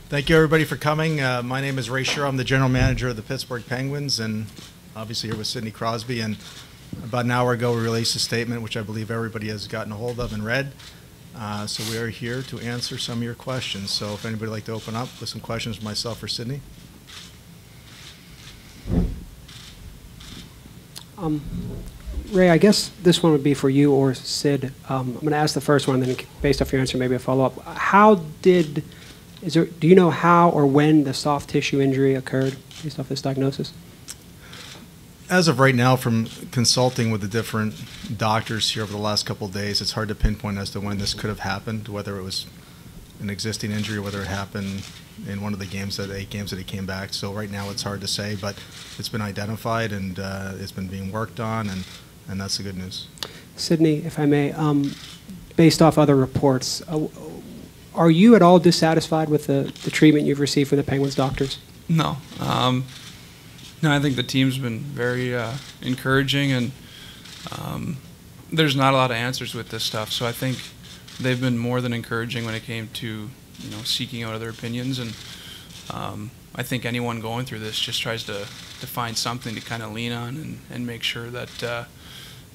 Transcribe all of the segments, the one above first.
Thank you, everybody, for coming. My name is Ray Shero. I'm the general manager of the Pittsburgh Penguins, and obviously here with Sidney Crosby. And about an hour ago, we released a statement, which I believe everybody has gotten a hold of and read. So we are here to answer some of your questions. So if anybody would like to open up with some questions for myself or Sidney. Ray, I guess this one would be for you or Sid. I'm going to ask the first one, and then based off your answer, maybe a follow-up. Do you know how or when the soft tissue injury occurred based off this diagnosis? As of right now, from consulting with the different doctors here over the last couple of days, it's hard to pinpoint as to when this could have happened, whether it was an existing injury or whether it happened in one of the games, 8 games that he came back. So right now it's hard to say, but it's been identified and it's been being worked on, and that's the good news. Sidney, if I may, based off other reports, are you at all dissatisfied with the treatment you've received from the Penguins doctors? No. No, I think the team's been very encouraging, and there's not a lot of answers with this stuff. So I think they've been more than encouraging when it came to seeking out other opinions. And I think anyone going through this just tries to find something to kind of lean on and make sure that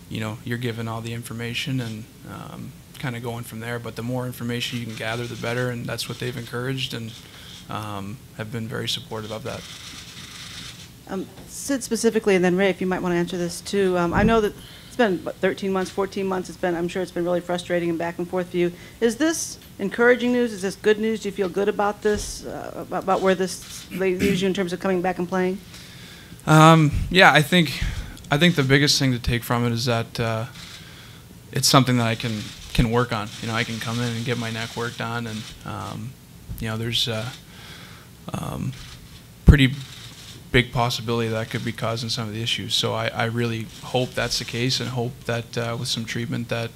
you're given all the information and kind of going from there. But the more information you can gather, the better, and that's what they've encouraged and have been very supportive of that. Sid specifically, and then Ray, if you might want to answer this too. I know that it's been 13 months, 14 months. I'm sure it's been really frustrating and back and forth for you. Is this encouraging news? Is this good news? Do you feel good about this, about where this leaves you in terms of coming back and playing? Yeah, I think the biggest thing to take from it is that it's something that I can work on. I can come in and get my neck worked on, and there's pretty big possibility that could be causing some of the issues. So I really hope that's the case, and hope that with some treatment that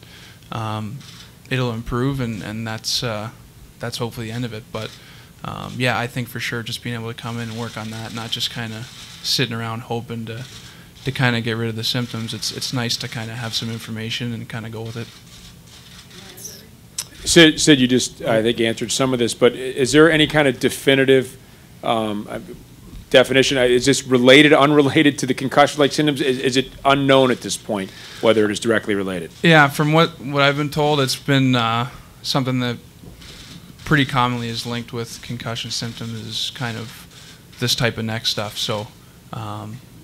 it'll improve, and that's hopefully the end of it. But yeah, I think for sure just being able to come in and work on that, not just kind of sitting around hoping to kind of get rid of the symptoms. It's nice to kind of have some information and kind of go with it. Sid, you just, I think, answered some of this, but is there any kind of definitive definition? Is this related, unrelated to the concussion-like symptoms? Is it unknown at this point whether it is directly related? Yeah, from what I've been told, it's been something that pretty commonly is linked with concussion symptoms, is kind of this type of neck stuff. So,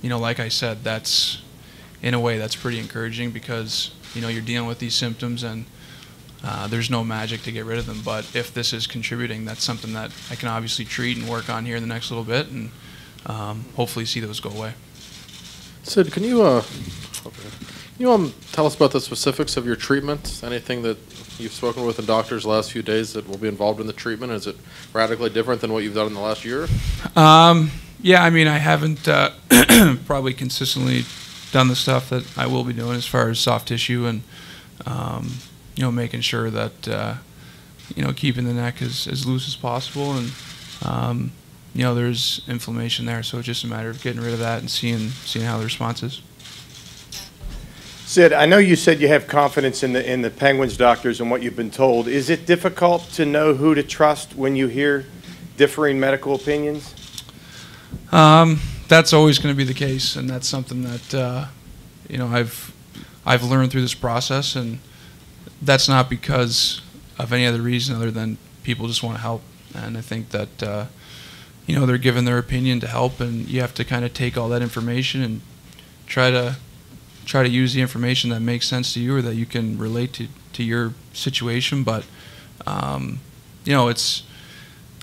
like I said, that's, in a way, that's pretty encouraging because, you're dealing with these symptoms and there's no magic to get rid of them. But if this is contributing, that's something that I can obviously treat and work on here in the next little bit, and hopefully see those go away. Sid, can you tell us about the specifics of your treatment? Anything that you've spoken with the doctors the last few days that will be involved in the treatment? Is it radically different than what you've done in the last year? Yeah, I mean, I haven't probably consistently done the stuff that I will be doing as far as soft tissue and making sure that keeping the neck as loose as possible, and there's inflammation there, so it's just a matter of getting rid of that and seeing how the response is. Sid, I know you said you have confidence in the Penguins doctors and what you've been told. Is it difficult to know who to trust when you hear differing medical opinions? That's always going to be the case, and that's something that I've learned through this process, and that's not because of any other reason other than people just want to help, and I think that they're giving their opinion to help, and you have to kind of take all that information and try to use the information that makes sense to you or that you can relate to your situation. But it's,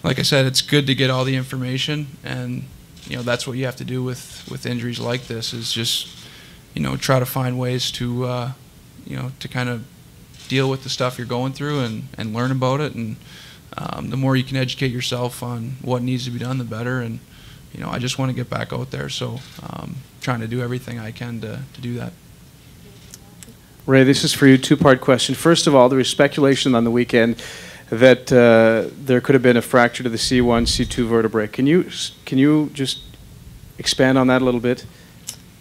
like I said, it's good to get all the information, and that's what you have to do with injuries like this, is just try to find ways to to kind of deal with the stuff you're going through and learn about it, and the more you can educate yourself on what needs to be done, the better. And I just want to get back out there, so trying to do everything I can to do that. Ray, this is for you, two-part question. First of all, there was speculation on the weekend that there could have been a fracture to the C1, C2 vertebrae. Can you just expand on that a little bit?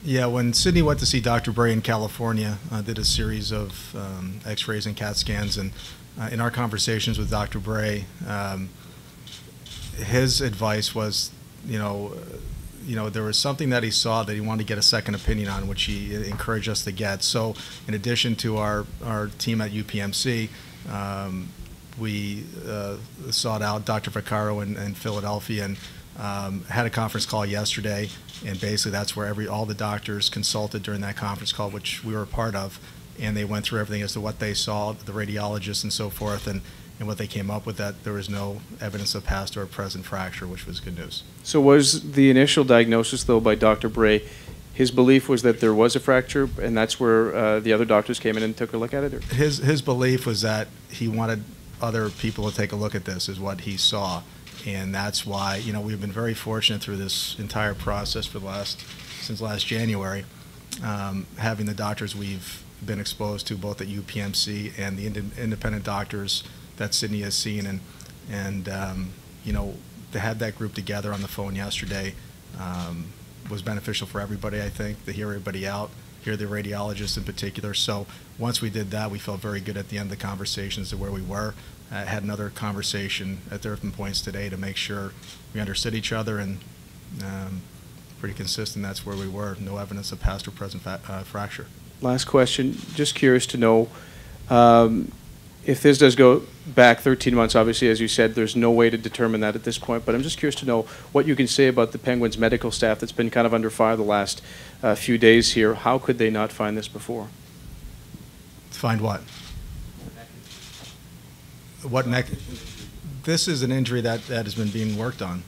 Yeah, when Sidney went to see Dr. Bray in California, did a series of x-rays and CAT scans, and in our conversations with Dr. Bray, his advice was, there was something that he saw that he wanted to get a second opinion on, which he encouraged us to get. So in addition to our team at UPMC, we sought out Dr. Vaccaro in Philadelphia and had a conference call yesterday. And basically that's where all the doctors consulted during that conference call, which we were a part of. And they went through everything as to what they saw, the radiologists and so forth, and what they came up with, that there was no evidence of past or present fracture, which was good news. So was the initial diagnosis, though, by Dr. Bray, his belief was that there was a fracture, and that's where the other doctors came in and took a look at it? Or? His belief was that he wanted other people to take a look at this, is what he saw. And that's why, we've been very fortunate through this entire process since last January, having the doctors we've been exposed to both at UPMC and the independent doctors that Sidney has seen, and to have that group together on the phone yesterday was beneficial for everybody, I think, to hear everybody out, hear the radiologists in particular. So once we did that, we felt very good at the end of the conversations to where we were. Had another conversation at different points today to make sure we understood each other, and pretty consistent, that's where we were. No evidence of past or present fracture. Last question, just curious to know, if this does go back 13 months, obviously, as you said, there's no way to determine that at this point, but I'm just curious to know what you can say about the Penguins medical staff that's been kind of under fire the last few days here. How could they not find this before? Find what? What neck? This is an injury that has been being worked on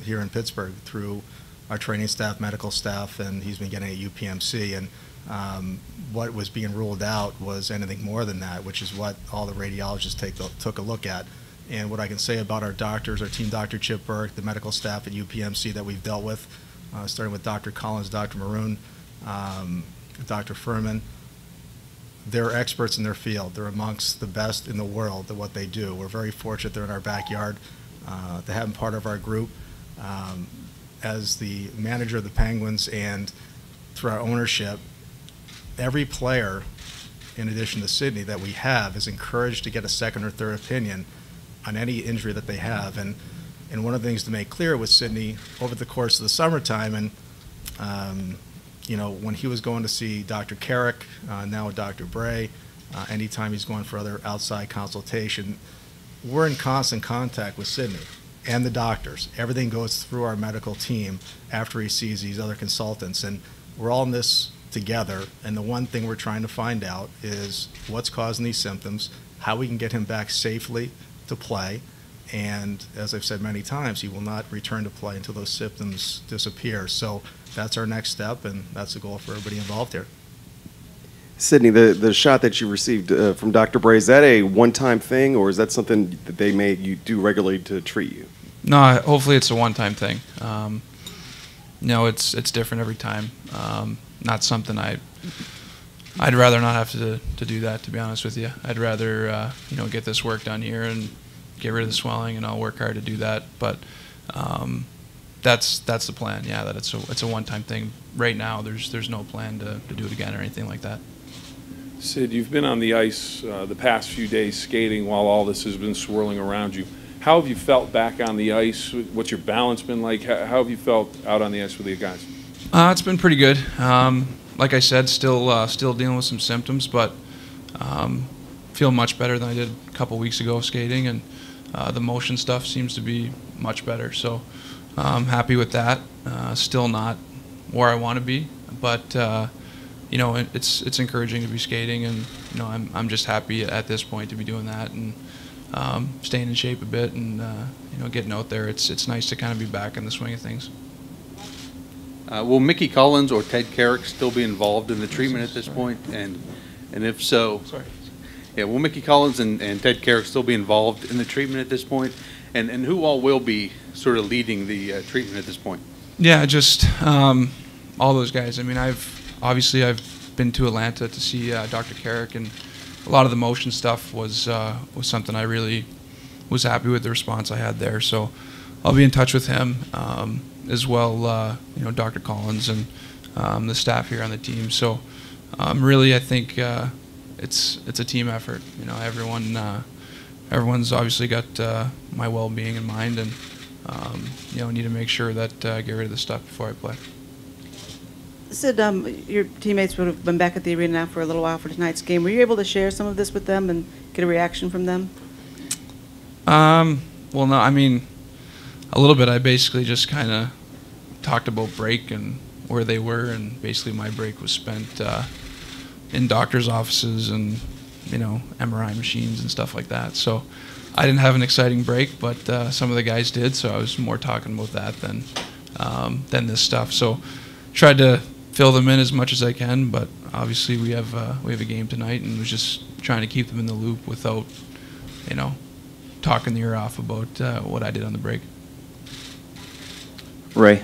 here in Pittsburgh through our training staff, medical staff, and he's been getting at UPMC. And what was being ruled out was anything more than that, which is what all the radiologists took a look at. And what I can say about our doctors, our team doctor Chip Burke, the medical staff at UPMC that we've dealt with, starting with Dr. Collins, Dr. Maroon, Dr. Furman, they're experts in their field. They're amongst the best in the world at what they do. We're very fortunate they're in our backyard to have them part of our group. As the manager of the Penguins and through our ownership, every player, in addition to Sidney, that we have is encouraged to get a second or third opinion on any injury that they have. And one of the things to make clear with Sidney over the course of the summertime, and when he was going to see Dr. Carrick, now with Dr. Bray, anytime he's going for other outside consultation, we're in constant contact with Sidney and the doctors. Everything goes through our medical team after he sees these other consultants, and we're all in this together. And the one thing we're trying to find out is what's causing these symptoms, how we can get him back safely to play, and as I've said many times, he will not return to play until those symptoms disappear. So that's our next step, and that's the goal for everybody involved here. Sidney, the shot that you received from Dr. Bray, is that a one-time thing, or is that something that you do regularly to treat you? No, hopefully it's a one-time thing. It's different every time. Not something I'd rather not have to do that, to be honest with you. I'd rather get this work done here and get rid of the swelling, and I'll work hard to do that. But that's the plan. Yeah, that it's a one-time thing. Right now, there's no plan to do it again or anything like that. Sid, you've been on the ice the past few days skating while all this has been swirling around you. How have you felt back on the ice? What's your balance been like? How have you felt out on the ice with the guys? It's been pretty good. Like I said, still dealing with some symptoms, but feel much better than I did a couple weeks ago skating, and the motion stuff seems to be much better. So I'm happy with that. Still not where I want to be, but it's encouraging to be skating, and I'm just happy at this point to be doing that and staying in shape a bit, and getting out there. It's nice to kind of be back in the swing of things. Will Mickey Collins or Ted Carrick still be involved in the treatment at this point? And if so, will Mickey Collins and Ted Carrick still be involved in the treatment at this point? And who all will be sort of leading the treatment at this point? Yeah, just all those guys. I mean, I've been to Atlanta to see Dr. Carrick, and a lot of the motion stuff was something I really was happy with the response I had there. So I'll be in touch with him. As well, Dr. Collins and the staff here on the team. So really, I think it's a team effort. Everyone everyone's obviously got my well-being in mind, and need to make sure that I get rid of this stuff before I play. Sid, your teammates would have been back at the arena now for a little while for tonight's game. Were you able to share some of this with them and get a reaction from them? Well, no, I mean, a little bit. I basically just kind of talked about break and where they were, and basically my break was spent in doctor's offices and, MRI machines and stuff like that. So I didn't have an exciting break, but some of the guys did, so I was more talking about that than this stuff. So tried to fill them in as much as I can, but obviously we have a game tonight, and was just trying to keep them in the loop without, talking the ear off about what I did on the break. Ray,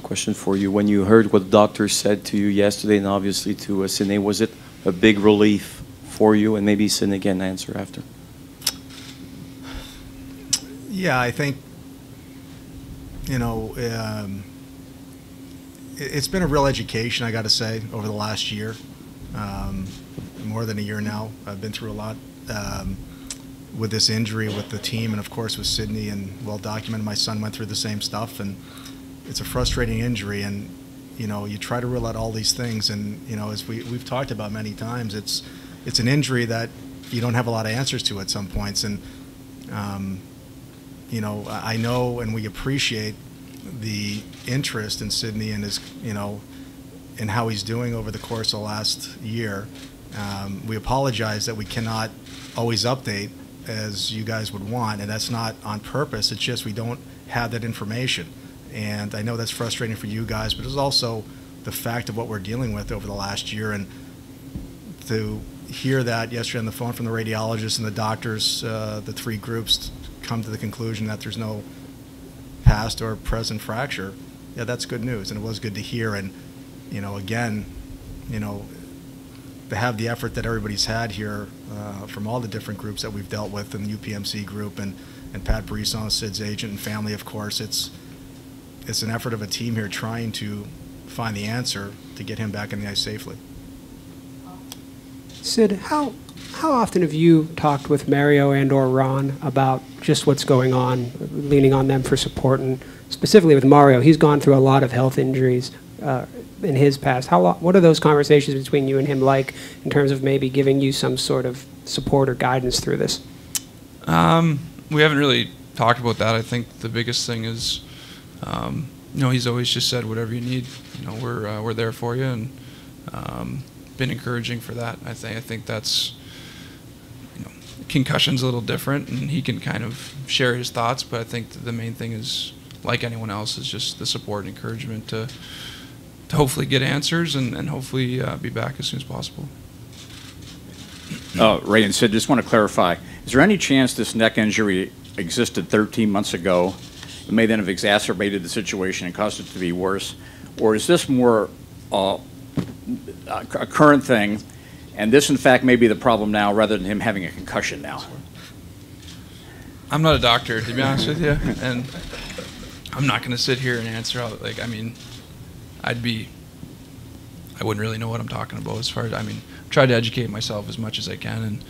question for you. When you heard what the doctor said to you yesterday, and obviously to Sidney, was it a big relief for you? And maybe Sidney can answer after. Yeah, I think, it's been a real education, I got to say, over the last year. More than a year now. I've been through a lot with this injury with the team, and of course with Sidney, and well documented. My son went through the same stuff, and it's a frustrating injury, and you try to rule out all these things, and as we've talked about many times, it's an injury that you don't have a lot of answers to at some points, and I know, and we appreciate the interest in Sidney and his and how he's doing over the course of the last year. We apologize that we cannot always update as you guys would want, and that's not on purpose. It's just we don't have that information. And I know that's frustrating for you guys, but it's also the fact of what we're dealing with over the last year. And to hear that yesterday on the phone from the radiologists and the doctors, the three groups come to the conclusion that there's no past or present fracture, yeah, that's good news. And it was good to hear. And, again, to have the effort that everybody's had here from all the different groups that we've dealt with, in the UPMC group and Pat Brisson, Sid's agent, and family, of course, it's an effort of a team here trying to find the answer to get him back in the ice safely. Sid, how often have you talked with Mario and or Ron about just what's going on, leaning on them for support? And specifically with Mario, he's gone through a lot of health injuries in his past. What are those conversations between you and him like, in terms of maybe giving you some sort of support or guidance through this? We haven't really talked about that. I think the biggest thing is, he's always just said, whatever you need, we're there for you, and been encouraging for that. I think that's, concussion's a little different, and he can kind of share his thoughts, but I think the main thing is, like anyone else, is just the support and encouragement to hopefully get answers and hopefully be back as soon as possible. Ray and Sid, just want to clarify, is there any chance this neck injury existed 13 months ago? It may then have exacerbated the situation and caused it to be worse? Or is this more a current thing, and this in fact may be the problem now rather than him having a concussion now? I'm not a doctor, to be honest with you, and I'm not going to sit here and answer all, I wouldn't really know what I'm talking about as far as, try to educate myself as much as I can,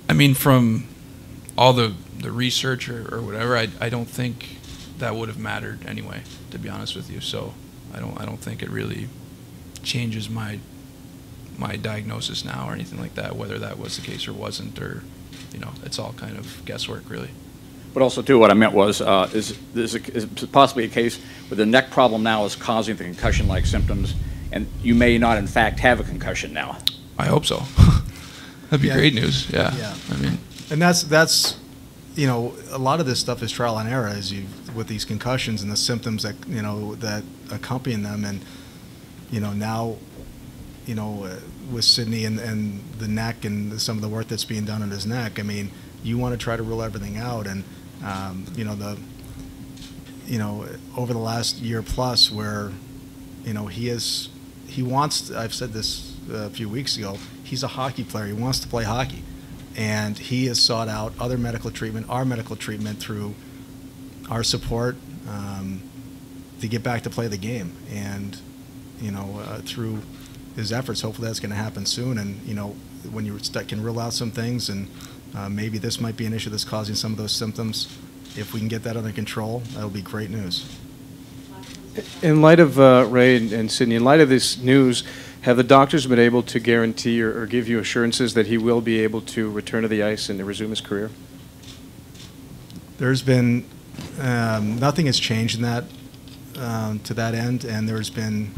and from all the research or whatever, I don't think that would have mattered anyway, to be honest with you. So I don't think it really changes my diagnosis now or anything like that, whether that was the case or wasn't, or it's all kind of guesswork really. But also too, what I meant was, is possibly a case where the neck problem now is causing the concussion-like symptoms, and you may not in fact have a concussion now? I hope so. That'd be great news. Yeah. And that's a lot of this stuff is trial and error, with these concussions and the symptoms that that accompany them, and now with Sidney and the neck and some of the work that's being done on his neck. You want to try to rule everything out, and over the last year plus, where he wants. I've said this a few weeks ago. He's a hockey player. He wants to play hockey, and he has sought out other medical treatment, our medical treatment, through our support to get back to play the game, and through his efforts, hopefully that's going to happen soon. And when you can rule out some things, and Maybe this might be an issue that's causing some of those symptoms. If we can get that under control, that'll be great news. In light of, Ray and Sidney, in light of this news, have the doctors been able to guarantee or give you assurances that he will be able to return to the ice and to resume his career? There's been, nothing has changed in that, to that end, and there's been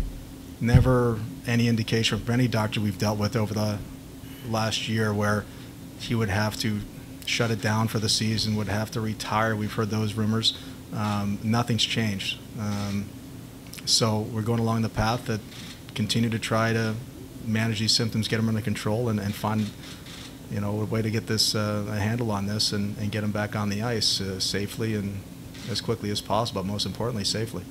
never any indication from any doctor we've dealt with over the last year where he would have to shut it down for the season, would have to retire. We've heard those rumors. Nothing's changed. So we're going along the path that continue to try to manage these symptoms, get them under control, and find, you know, a way to get this a handle on this and get him back on the ice safely and as quickly as possible, most importantly, safely.